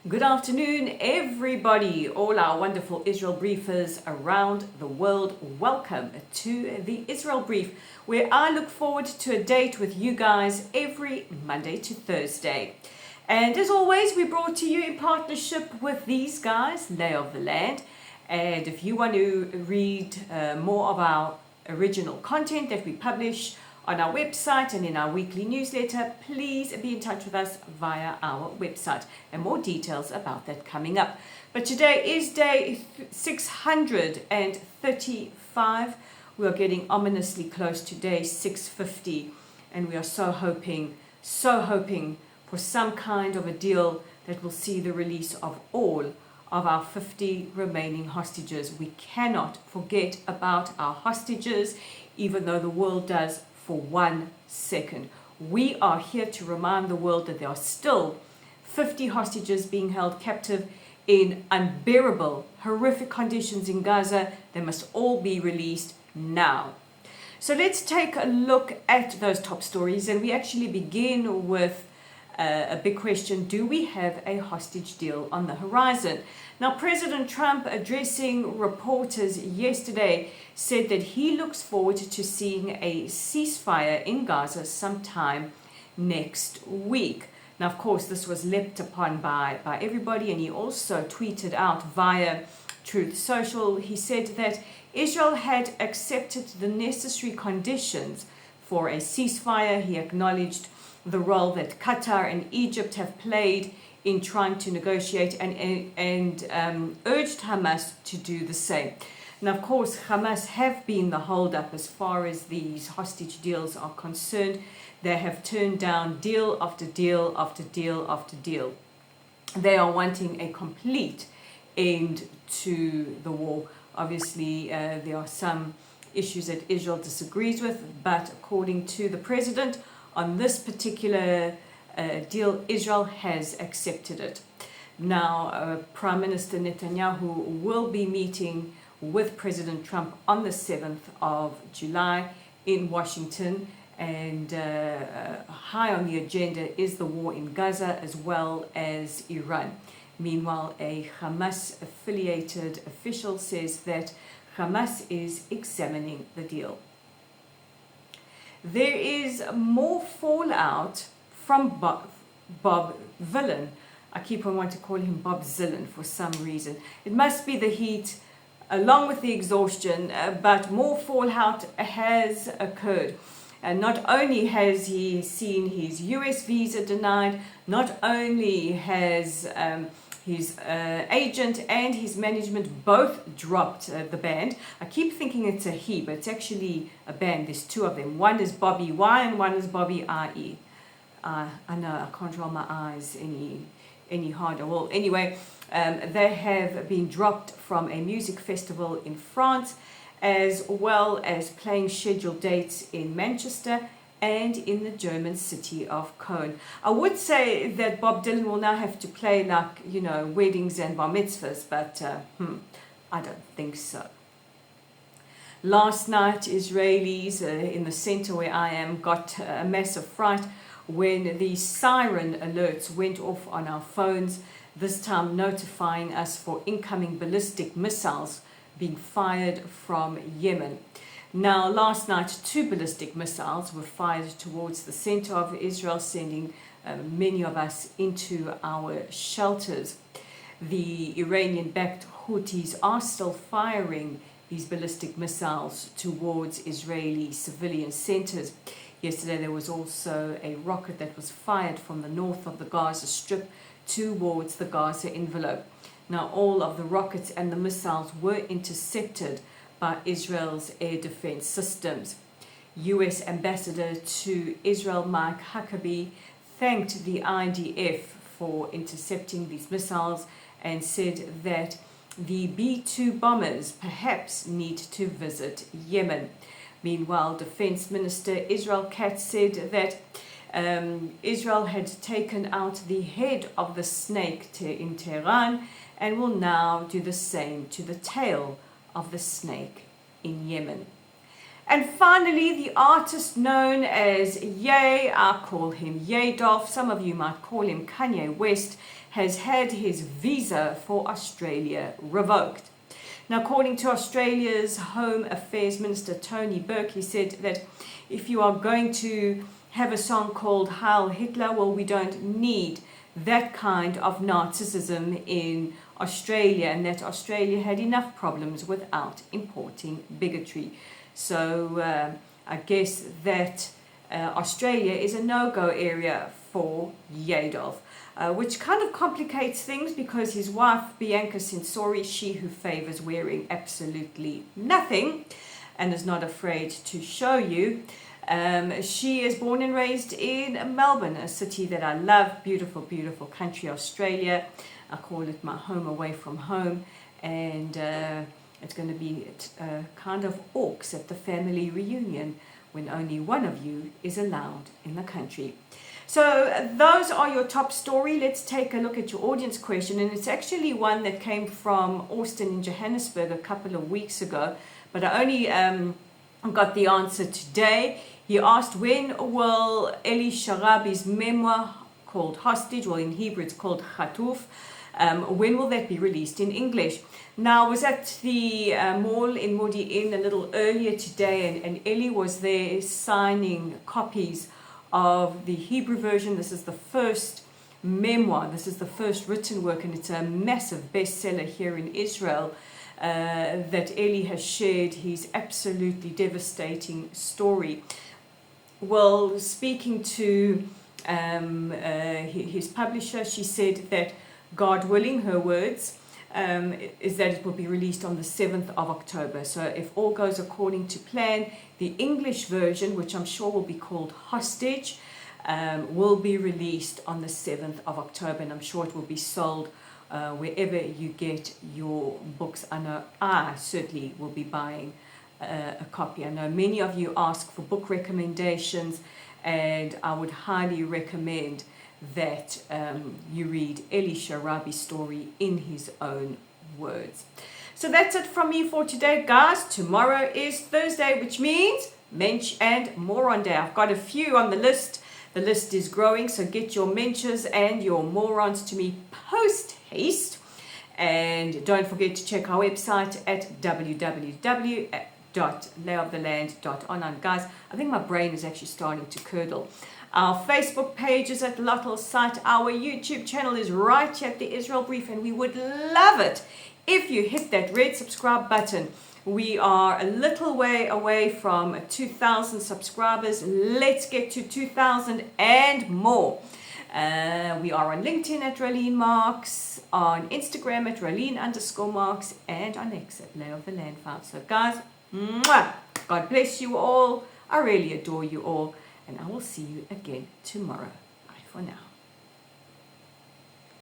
Good afternoon, everybody, all our wonderful Israel briefers around the world. Welcome to the Israel Brief, where I look forward to a date with you guys every Monday to Thursday. And as always, we brought to you in partnership with these guys, Lay of the Land. And if you want to read more of our original content that we publish on our website and in our weekly newsletter, please be in touch with us via our website, and more details about that coming up. But today is day 635. We are getting ominously close to day 650, and we are so hoping for some kind of a deal that will see the release of all of our 50 remaining hostages. We cannot forget about our hostages, even though the world does for 1 second. We are here to remind the world that there are still 50 hostages being held captive in unbearable, horrific conditions in Gaza. They must all be released now. So let's take a look at those top stories, and we actually begin with a big question: do we have a hostage deal on the horizon? Now, President Trump, addressing reporters yesterday, said that he looks forward to seeing a ceasefire in Gaza sometime next week. Now, of course, this was leapt upon by everybody, and he also tweeted out via Truth Social. He said that Israel had accepted the necessary conditions for a ceasefire. He acknowledged the role that Qatar and Egypt have played in trying to negotiate, and urged Hamas to do the same. Now, of course, Hamas have been the holdup as far as these hostage deals are concerned. They have turned down deal after deal after deal after deal. They are wanting a complete end to the war. Obviously, there are some issues that Israel disagrees with, but according to the president, on this particular deal, Israel has accepted it. Now, Prime Minister Netanyahu will be meeting with President Trump on the 7th of July in Washington, and high on the agenda is the war in Gaza as well as Iran. Meanwhile, a Hamas-affiliated official says that Hamas is examining the deal. There is more fallout from Bob Villain. I keep on wanting to call him Bob Zillan for some reason. It must be the heat along with the exhaustion, but more fallout has occurred. And not only has he seen his US visa denied, not only has his agent and his management both dropped the band. I keep thinking it's a he, but it's actually a band. There's two of them. One is Bobby Y and one is Bobby I-E. I know, I can't roll my eyes any harder. Well, anyway, they have been dropped from a music festival in France, as well as playing scheduled dates in Manchester and in the German city of Cologne. I would say that Bob Dylan will now have to play weddings and bar mitzvahs, but I don't think so. Last night, Israelis in the center where I am got a massive fright when the siren alerts went off on our phones, this time notifying us for incoming ballistic missiles being fired from Yemen. Now, last night, 2 ballistic missiles were fired towards the center of Israel, sending many of us into our shelters. The Iranian-backed Houthis are still firing these ballistic missiles towards Israeli civilian centers. Yesterday, there was also a rocket that was fired from the north of the Gaza Strip towards the Gaza envelope. Now, all of the rockets and the missiles were intercepted by Israel's air defense systems. U.S. Ambassador to Israel Mike Huckabee thanked the IDF for intercepting these missiles and said that the B-2 bombers perhaps need to visit Yemen. Meanwhile, Defense Minister Israel Katz said that Israel had taken out the head of the snake in Tehran and will now do the same to the tail of the snake in Yemen. And finally, the artist known as Ye, I call him Ye Dolph, some of you might call him Kanye West, has had his visa for Australia revoked. Now, according to Australia's Home Affairs Minister Tony Burke, he said that if you are going to have a song called Heil Hitler, well, we don't need that kind of narcissism in Australia, and that Australia had enough problems without importing bigotry. So I guess that Australia is a no-go area for Yadov, which kind of complicates things because his wife, Bianca Censori, she who favors wearing absolutely nothing and is not afraid to show you, she is born and raised in Melbourne, a city that I love, beautiful, beautiful country, Australia. I call it my home away from home, and it's going to be kind of orcs at the family reunion when only one of you is allowed in the country. So those are your top story. Let's take a look at your audience question, and it's actually one that came from Austin in Johannesburg a couple of weeks ago, but I only got the answer today. He asked, when will Eli Sharabi's memoir called Hostage, well in Hebrew it's called Khatuf, when will that be released in English? Now, I was at the mall in Modi'in a little earlier today, and Eli was there signing copies of the Hebrew version. This is the first memoir, this is the first written work, and it's a massive bestseller here in Israel that Eli has shared his absolutely devastating story. Well, speaking to his publisher, she said that God willing, her words, is that it will be released on the 7th of October. So if all goes according to plan, the English version, which I'm sure will be called Hostage, will be released on the 7th of October, and I'm sure it will be sold wherever you get your books. I know I certainly will be buying a copy. I know many of you ask for book recommendations, and I would highly recommend that you read Eli Sharabi's story in his own words. So that's it from me for today, guys. Tomorrow is Thursday, which means Mensch and Moron Day. I've got a few on the list. The list is growing, so get your Menschers and your Morons to me post haste. And don't forget to check our website at www.layoftheland.online. Guys, I think my brain is actually starting to curdle. Our Facebook page is at Lottel Site. Our YouTube channel is right here at the Israel Brief, and we would love it if you hit that red subscribe button. We are a little way away from 2,000 subscribers. Let's get to 2,000 and more. We are on LinkedIn at Raleen Marks, on Instagram at Raleen_Marks, and on X at Lay of the Land 5. So guys, mwah, God bless you all. I really adore you all. And I will see you again tomorrow. Bye for now.